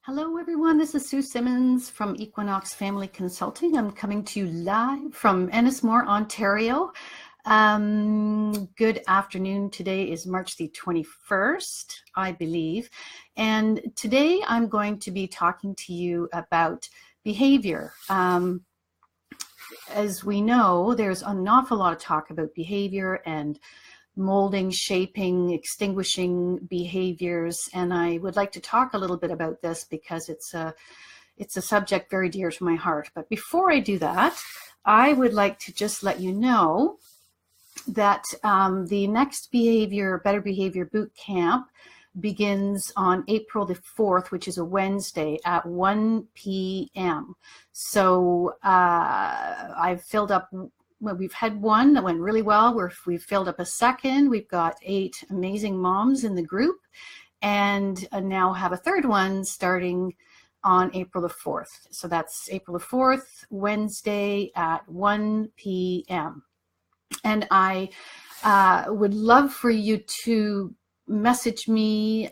Hello, everyone. This is Sue Simmons from Equinox Family Consulting. I'm coming to you live from Ennismore, Ontario. Good afternoon. Today is March the 21st, I believe. And today I'm going to be talking to you about behavior. As we know, there's an awful lot of talk about behavior and molding, shaping, extinguishing behaviors. And I would like to talk a little bit about this because it's a subject very dear to my heart. But before I do that, I would like to just let you know that the next Better Behaviour Bootcamp begins on April the 4th, which is a Wednesday at 1 p.m. So I've filled up. Well, we've had one that went really well. We've filled up a second. We've got 8 amazing moms in the group, and now have a third one starting on April the 4th. So that's April the 4th, Wednesday at 1 p.m. And I would love for you to message me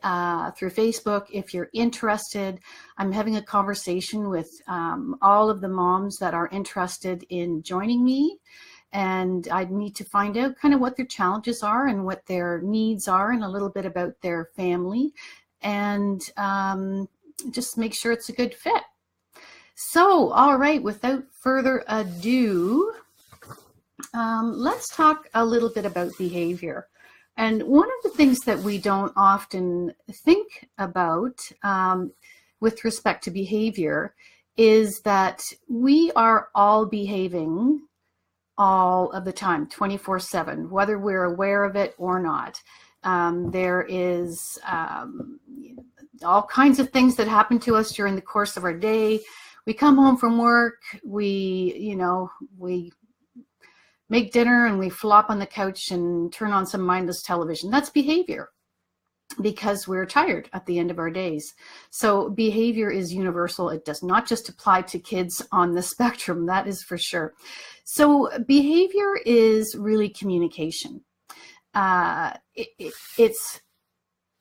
through Facebook if you're interested. I'm having a conversation with all of the moms that are interested in joining me, and I need to find out kind of what their challenges are and what their needs are and a little bit about their family, and just make sure it's a good fit. So, all right, without further ado, let's talk a little bit about behavior. And one of the things that we don't often think about with respect to behavior is that we are all behaving all of the time, 24/7, whether we're aware of it or not. There is all kinds of things that happen to us during the course of our day. We come home from work, we make dinner and we flop on the couch and turn on some mindless television. That's behavior because we're tired at the end of our days. So behavior is universal. It does not just apply to kids on the spectrum, that is for sure. So behavior is really communication. It's,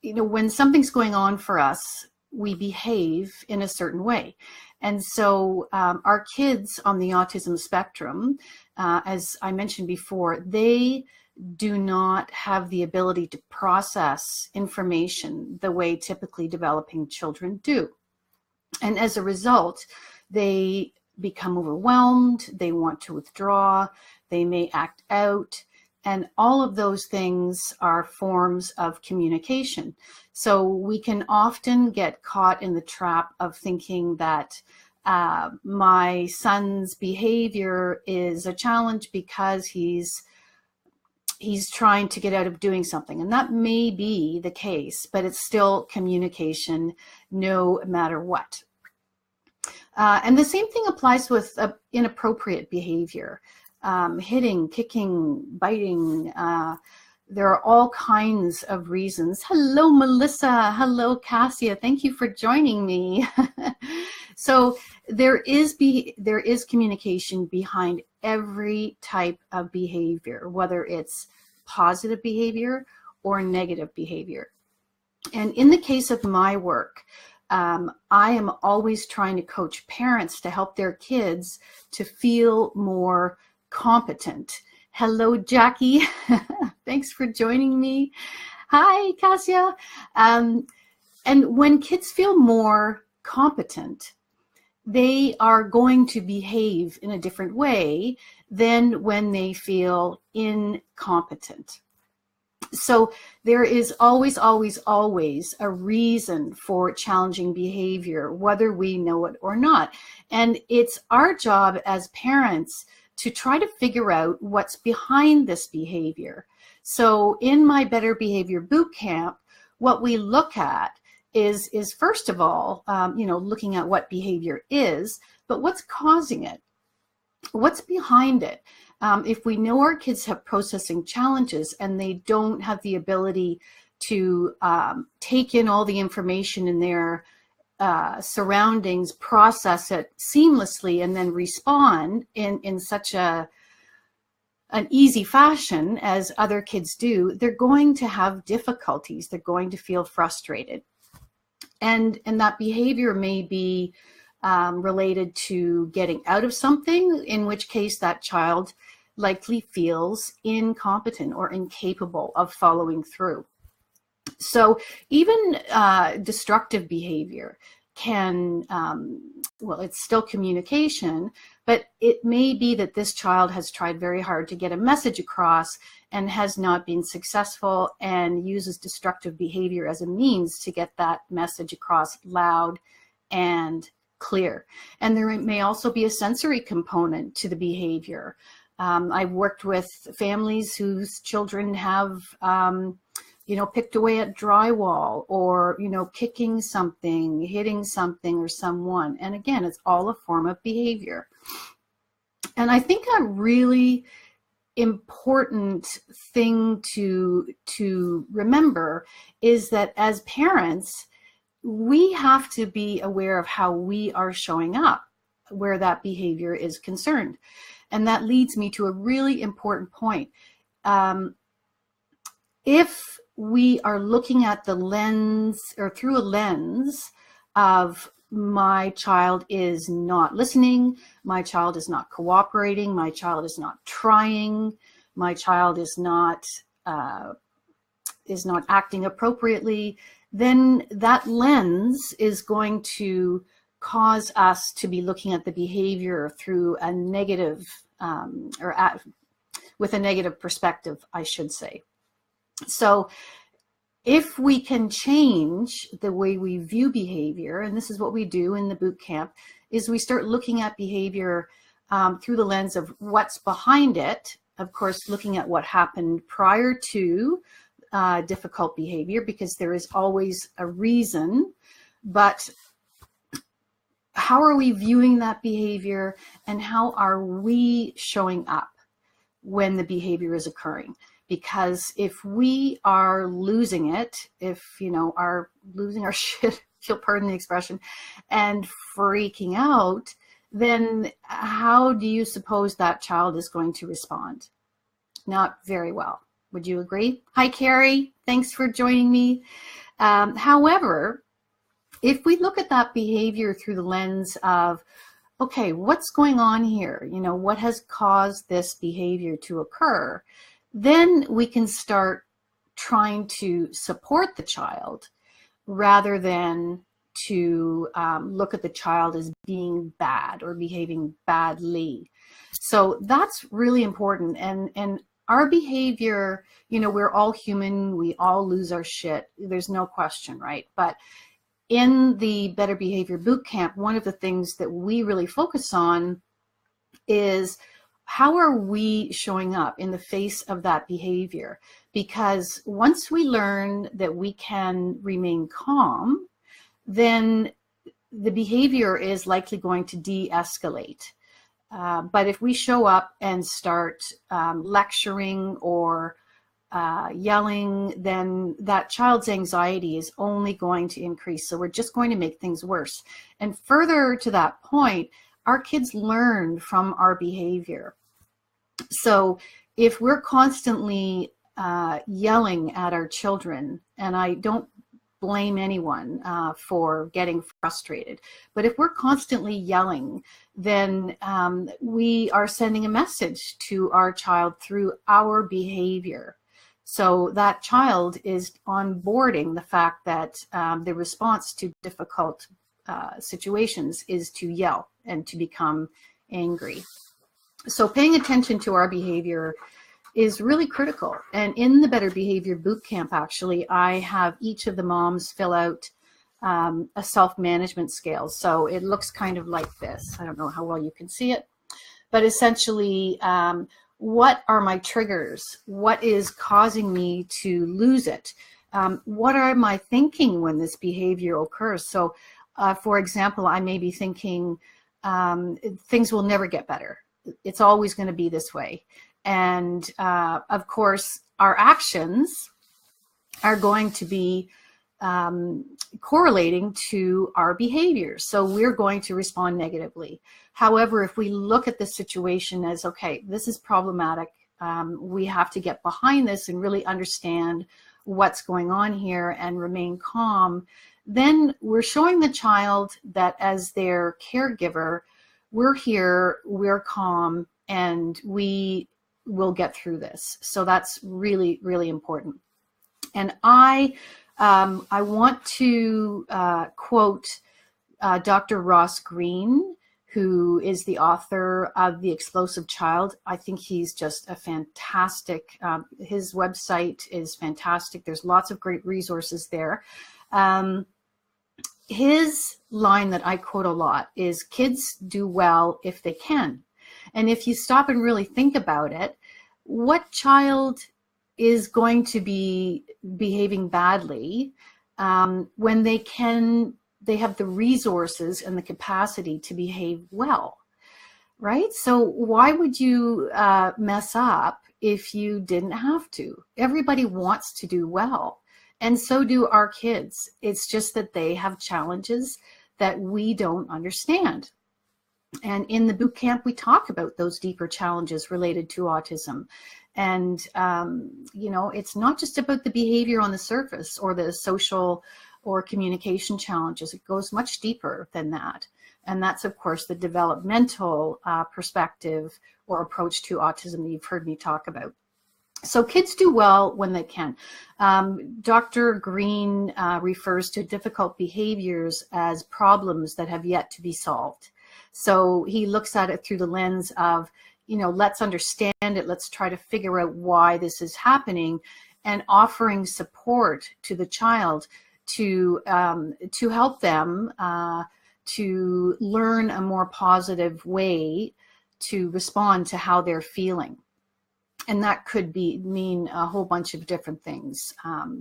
when something's going on for us, we behave in a certain way. And so our kids on the autism spectrum, as I mentioned before, they do not have the ability to process information the way typically developing children do. And as a result, they become overwhelmed, they want to withdraw, they may act out, and all of those things are forms of communication. So we can often get caught in the trap of thinking that my son's behavior is a challenge because he's trying to get out of doing something. And that may be the case, but it's still communication no matter what. And the same thing applies with inappropriate behavior. Hitting, kicking, biting. There are all kinds of reasons. Hello, Melissa. Hello, Cassia. Thank you for joining me. So there is communication behind every type of behavior, whether it's positive behavior or negative behavior. And in the case of my work, I am always trying to coach parents to help their kids to feel more competent. Hello, Jackie. Thanks for joining me. Hi, Cassia. And when kids feel more competent, they are going to behave in a different way than when they feel incompetent. So there is always, always, always a reason for challenging behavior, whether we know it or not. And it's our job as parents to try to figure out what's behind this behavior. So in my Better Behaviour Bootcamp, what we look at is first of all, looking at what behavior is, but what's causing it? What's behind it? If we know our kids have processing challenges and they don't have the ability to take in all the information in their surroundings, process it seamlessly, and then respond in such an easy fashion as other kids do, they're going to have difficulties. They're going to feel frustrated. And that behavior may be related to getting out of something, in which case that child likely feels incompetent or incapable of following through. So even destructive behavior can, well, it's still communication, but it may be that this child has tried very hard to get a message across and has not been successful, and uses destructive behavior as a means to get that message across loud and clear. And there may also be a sensory component to the behavior. I've worked with families whose children have picked away at drywall, or, kicking something, hitting something or someone. And again, it's all a form of behavior. And I think a really important thing to remember is that as parents, we have to be aware of how we are showing up where that behavior is concerned. And that leads me to a really important point. If we are looking at the lens, or through a lens of my child is not listening, my child is not cooperating, my child is not trying, my child is not acting appropriately, then that lens is going to cause us to be looking at the behavior through a negative, with a negative perspective, I should say. So if we can change the way we view behavior, and this is what we do in the boot camp, is we start looking at behavior through the lens of what's behind it. Of course, looking at what happened prior to difficult behavior, because there is always a reason, but how are we viewing that behavior, and how are we showing up when the behavior is occurring? Because if we are losing it, are losing our shit, if you'll pardon the expression, and freaking out, then how do you suppose that child is going to respond? Not very well. Would you agree? Hi, Carrie. Thanks for joining me. However, if we look at that behavior through the lens of, okay, what's going on here? What has caused this behavior to occur? Then we can start trying to support the child rather than to look at the child as being bad or behaving badly. So that's really important. And our behavior, we're all human, we all lose our shit. There's no question, right? But in the Better Behaviour Bootcamp, one of the things that we really focus on is, how are we showing up in the face of that behavior? Because once we learn that we can remain calm, then the behavior is likely going to de-escalate. But if we show up and start lecturing or yelling, then that child's anxiety is only going to increase. So we're just going to make things worse. And further to that point, our kids learn from our behavior. So if we're constantly yelling at our children, and I don't blame anyone for getting frustrated, but if we're constantly yelling, then we are sending a message to our child through our behavior. So that child is onboarding the fact that the response to difficult situations is to yell and to become angry. So paying attention to our behavior is really critical. And in the Better Behaviour Bootcamp, actually, I have each of the moms fill out a self-management scale. So it looks kind of like this. I don't know how well you can see it, but essentially, what are my triggers? What is causing me to lose it? What am I thinking when this behavior occurs? So, for example, I may be thinking things will never get better. It's always going to be this way. And of course, our actions are going to be correlating to our behavior. So we're going to respond negatively. However, if we look at the situation as, okay, this is problematic, we have to get behind this and really understand what's going on here and remain calm, then we're showing the child that as their caregiver, we're here, we're calm, and we will get through this. So that's really, really important. And I want to quote Dr. Ross Greene, who is the author of The Explosive Child. I think he's just a fantastic, his website is fantastic. There's lots of great resources there. His line that I quote a lot is, kids do well if they can. And if you stop and really think about it, what child is going to be behaving badly when they have the resources and the capacity to behave well, right? So why would you mess up if you didn't have to? Everybody wants to do well, and so do our kids. It's just that they have challenges that we don't understand. And in the boot camp, we talk about those deeper challenges related to autism. And, you know, it's not just about the behavior on the surface or the social or communication challenges. It goes much deeper than that. And that's, of course, the developmental perspective or approach to autism that you've heard me talk about. So kids do well when they can. Dr. Greene refers to difficult behaviors as problems that have yet to be solved. So he looks at it through the lens of, you know, let's understand it. Let's try to figure out why this is happening, and offering support to the child to help them to learn a more positive way to respond to how they're feeling. And that could mean a whole bunch of different things.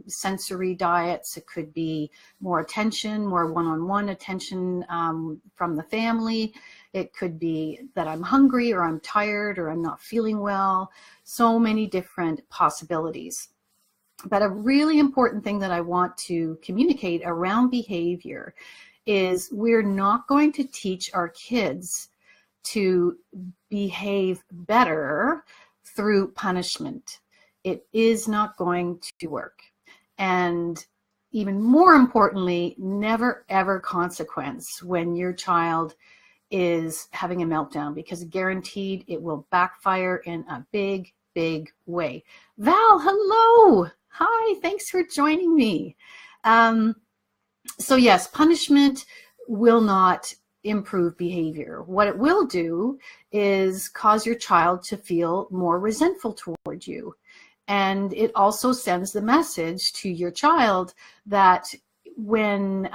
Sensory diets, it could be more attention, more one-on-one attention from the family. It could be that I'm hungry, or I'm tired, or I'm not feeling well. So many different possibilities. But a really important thing that I want to communicate around behavior is we're not going to teach our kids to behave better through punishment. It is not going to work. And even more importantly, never ever consequence when your child is having a meltdown, because guaranteed it will backfire in a big, big way. Val, hello. Hi, thanks for joining me. So yes, punishment will not improve behavior. What it will do is cause your child to feel more resentful toward you. And it also sends the message to your child that when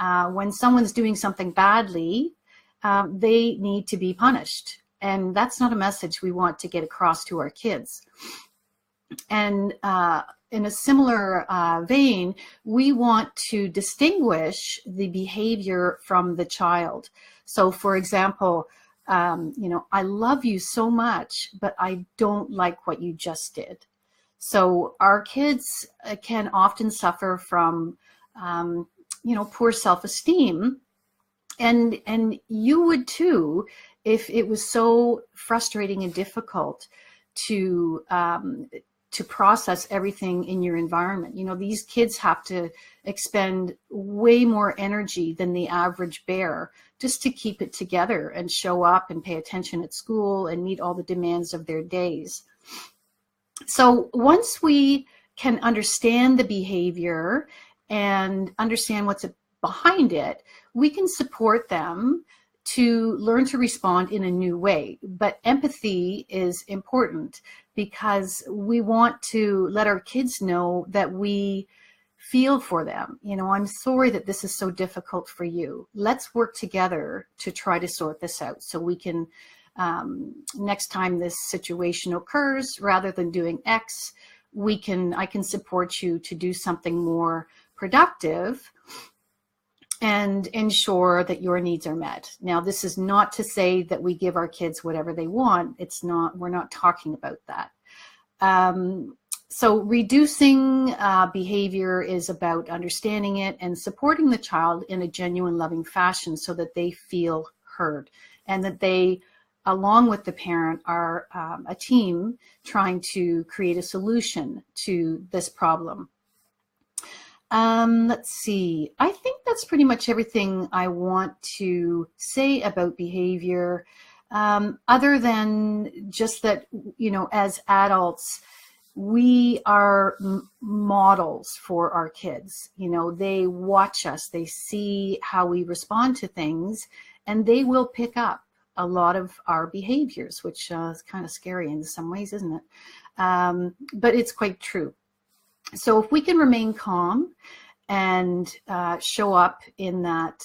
someone's doing something badly, they need to be punished. And that's not a message we want to get across to our kids. And in a similar vein, we want to distinguish the behavior from the child. So for example, you know, I love you so much, but I don't like what you just did. So our kids can often suffer from, you know, poor self-esteem. And you would too, if it was so frustrating and difficult to process everything in your environment. You know, these kids have to expend way more energy than the average bear just to keep it together and show up and pay attention at school and meet all the demands of their days. So once we can understand the behavior and understand what's behind it, we can support them to learn to respond in a new way. But empathy is important because we want to let our kids know that we feel for them. You know, I'm sorry that this is so difficult for you. Let's work together to try to sort this out so we can, next time this situation occurs, rather than doing X, I can support you to do something more productive and ensure that your needs are met. Now, this is not to say that we give our kids whatever they want. We're not talking about that. So reducing behavior is about understanding it and supporting the child in a genuine, loving fashion so that they feel heard and that they, along with the parent, are a team trying to create a solution to this problem. Let's see. I think that's pretty much everything I want to say about behavior, other than just that, you know, as adults, we are models for our kids. You know, they watch us, they see how we respond to things, and they will pick up a lot of our behaviors, which is kind of scary in some ways, isn't it? But it's quite true. So if we can remain calm and show up in that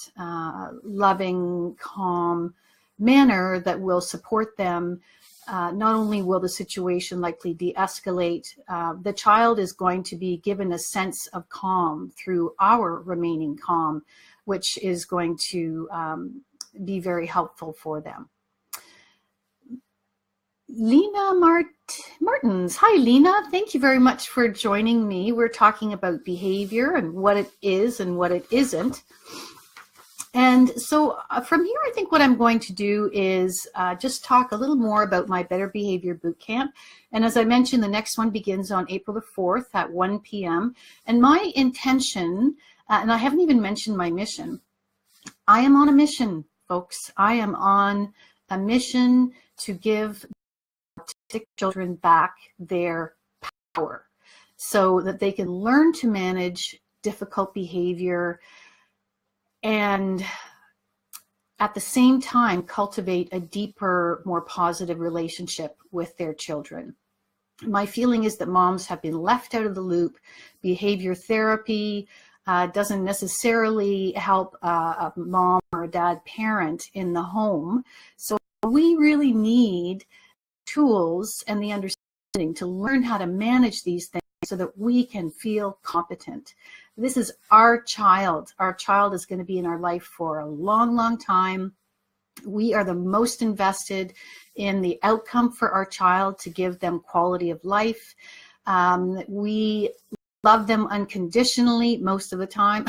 loving, calm manner that will support them, not only will the situation likely de-escalate, the child is going to be given a sense of calm through our remaining calm, which is going to be very helpful for them. Lena Martins. Hi, Lena. Thank you very much for joining me. We're talking about behavior and what it is and what it isn't. And so from here, I think what I'm going to do is just talk a little more about my Better Behaviour Bootcamp. And as I mentioned, the next one begins on April the 4th at 1 p.m. And my intention, and I haven't even mentioned my mission, I am on a mission, folks. I am on a mission to give autistic children back their power so that they can learn to manage difficult behavior and at the same time cultivate a deeper, more positive relationship with their children. My feeling is that moms have been left out of the loop. Behavior therapy doesn't necessarily help a mom or a dad parent in the home. So we really need tools and the understanding to learn how to manage these things so that we can feel competent. This is our child. Our child is going to be in our life for a long, long time. We are the most invested in the outcome for our child to give them quality of life. We love them unconditionally most of the time.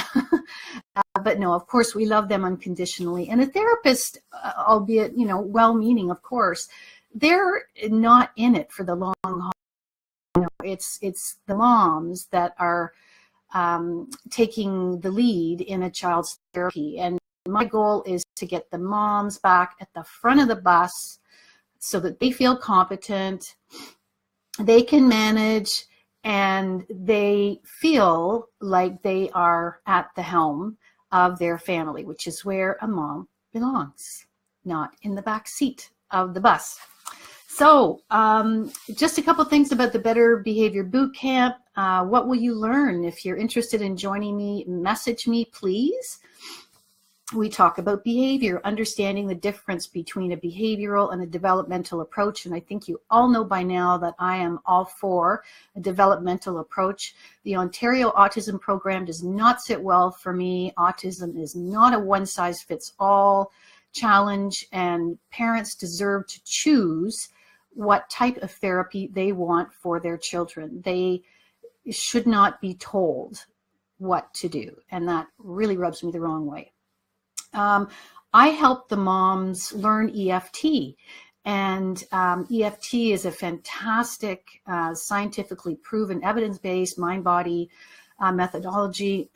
But no, of course, we love them unconditionally. And a therapist, albeit, you know, well-meaning, of course, they're not in it for the long haul. You know, it's the moms that are taking the lead in a child's therapy. And my goal is to get the moms back at the front of the bus so that they feel competent, they can manage, and they feel like they are at the helm of their family, which is where a mom belongs, not in the back seat of the bus. So just a couple things about the Better Behaviour Bootcamp. What will you learn? If you're interested in joining me, message me, please. We talk about behavior, understanding the difference between a behavioral and a developmental approach. And I think you all know by now that I am all for a developmental approach. The Ontario Autism Program does not sit well for me. Autism is not a one-size-fits-all challenge, and parents deserve to choose what type of therapy they want for their children. They should not be told what to do, and that really rubs me the wrong way. I help the moms learn EFT, and EFT is a fantastic, scientifically proven, evidence-based mind-body methodology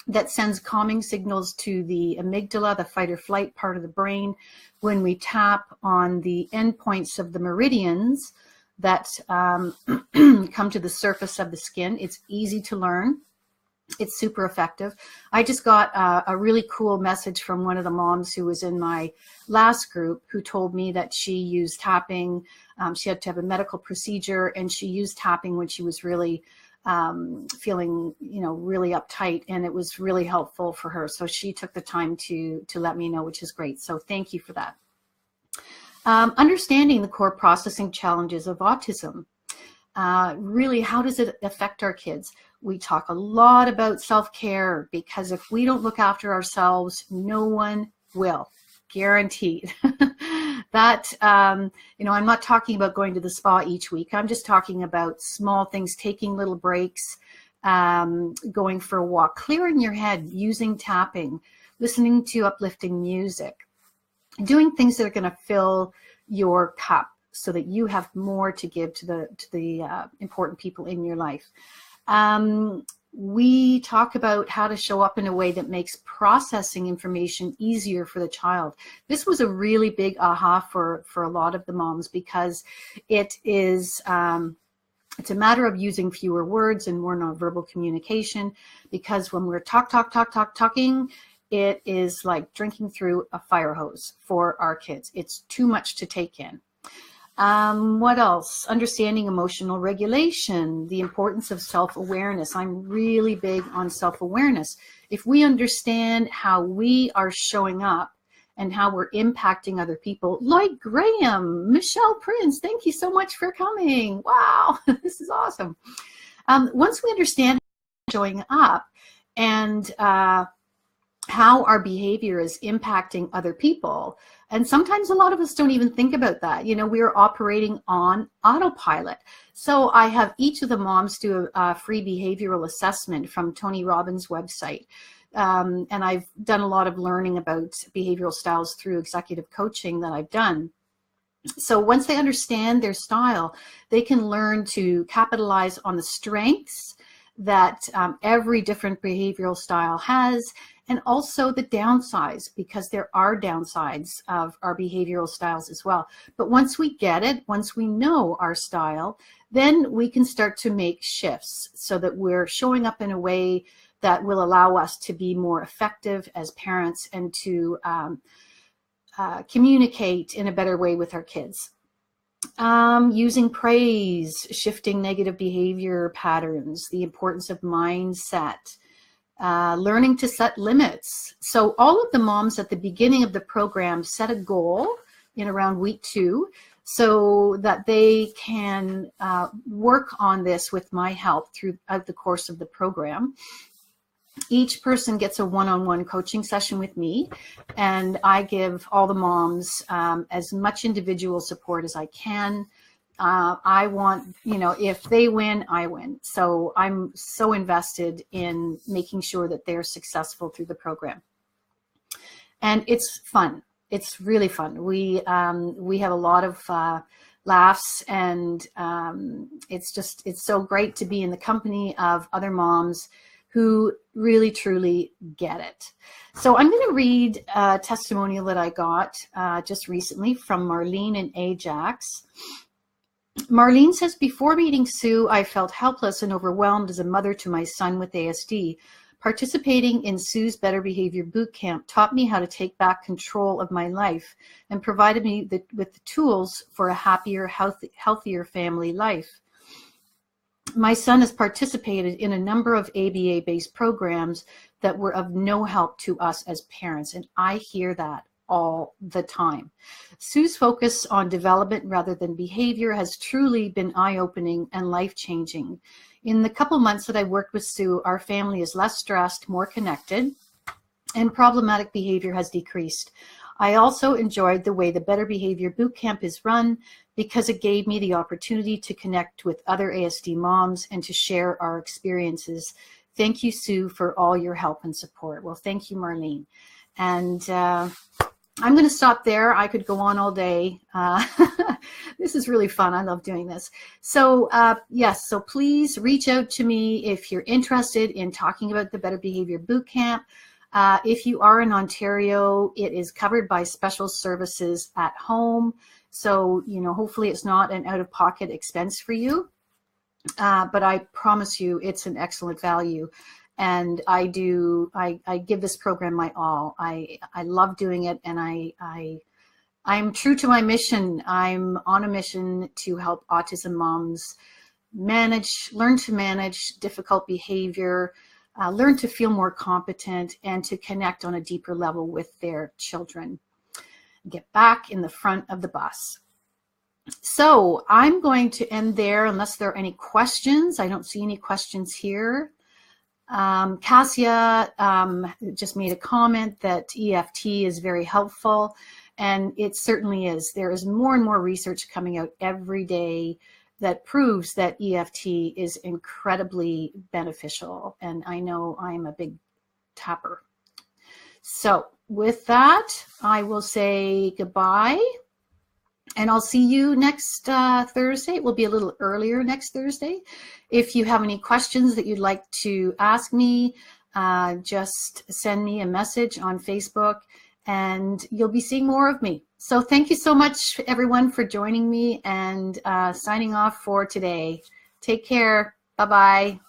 that sends calming signals to the amygdala, the fight or flight part of the brain, when we tap on the endpoints of the meridians that come to the surface of the skin. It's easy to learn. It's super effective. I just got a really cool message from one of the moms who was in my last group who told me that she used tapping. She had to have a medical procedure, and she used tapping when she was really feeling, you know, really uptight, and it was really helpful for her. So she took the time to let me know, which is great. So thank you for that. Understanding the core processing challenges of autism. Really, how does it affect our kids? We talk a lot about self-care, because if we don't look after ourselves, no one will. Guaranteed. That, you know, I'm not talking about going to the spa each week. I'm just talking about small things, taking little breaks, going for a walk, clearing your head, using tapping, listening to uplifting music, doing things that are going to fill your cup so that you have more to give to the important people in your life. we talk about how to show up in a way that makes processing information easier for the child. This was a really big aha for a lot of the moms, because it is it's a matter of using fewer words and more nonverbal communication, because when we're talking, it is like drinking through a fire hose for our kids. It's too much to take in. What else? Understanding emotional regulation, the importance of self-awareness. I'm really big on self-awareness. If we understand how we are showing up and how we're impacting other people, like Graham, Michelle Prince, thank you so much for coming. Wow, this is awesome. Once we understand showing up and how our behavior is impacting other people, and sometimes a lot of us don't even think about that. You know, we're operating on autopilot. So I have each of the moms do a free behavioral assessment from Tony Robbins' website. And I've done a lot of learning about behavioral styles through executive coaching that I've done. So once they understand their style, they can learn to capitalize on the strengths that every different behavioral style has, and also the downsides, because there are downsides of our behavioral styles as well. But once we get it, once we know our style, then we can start to make shifts so that we're showing up in a way that will allow us to be more effective as parents and to communicate in a better way with our kids. Using praise, shifting negative behavior patterns, the importance of mindset, learning to set limits. So all of the moms at the beginning of the program set a goal in around week 2 so that they can work on this with my help throughout the course of the program. Each person gets a one-on-one coaching session with me, and I give all the moms as much individual support as I can. I want, you know, if they win, I win. So I'm so invested in making sure that they're successful through the program. And it's fun. It's really fun. We have a lot of laughs, and it's so great to be in the company of other moms who really, truly get it. So I'm going to read a testimonial that I got just recently from Marlene in Ajax. Marlene says, before meeting Sue, I felt helpless and overwhelmed as a mother to my son with ASD. Participating in Sue's Better Behaviour Bootcamp taught me how to take back control of my life and provided me with the tools for a happier, healthier family life. My son has participated in a number of ABA-based programs that were of no help to us as parents, and I hear that all the time. Sue's focus on development rather than behavior has truly been eye-opening and life-changing. In the couple months that I worked with Sue, our family is less stressed, more connected, and problematic behavior has decreased. I also enjoyed the way the Better Behaviour Bootcamp is run because it gave me the opportunity to connect with other ASD moms and to share our experiences. Thank you, Sue, for all your help and support. Well, thank you, Marlene. And I'm going to stop there. I could go on all day. This is really fun. I love doing this. So yes, so please reach out to me if you're interested in talking about the Better Behaviour Bootcamp. If you are in Ontario, it is covered by special services at home. So, you know, hopefully it's not an out-of-pocket expense for you. But I promise you it's an excellent value. And I give this program my all. I love doing it, and I'm true to my mission. I'm on a mission to help autism moms learn to manage difficult behavior, learn to feel more competent, and to connect on a deeper level with their children. Get back in the front of the bus. So I'm going to end there unless there are any questions. I don't see any questions here. Cassia just made a comment that EFT is very helpful, and it certainly is. There is more and more research coming out every day that proves that EFT is incredibly beneficial, and I know I'm a big tapper. So with that, I will say goodbye. And I'll see you next Thursday. It will be a little earlier next Thursday. If you have any questions that you'd like to ask me, just send me a message on Facebook and you'll be seeing more of me. So thank you so much, everyone, for joining me and signing off for today. Take care. Bye-bye.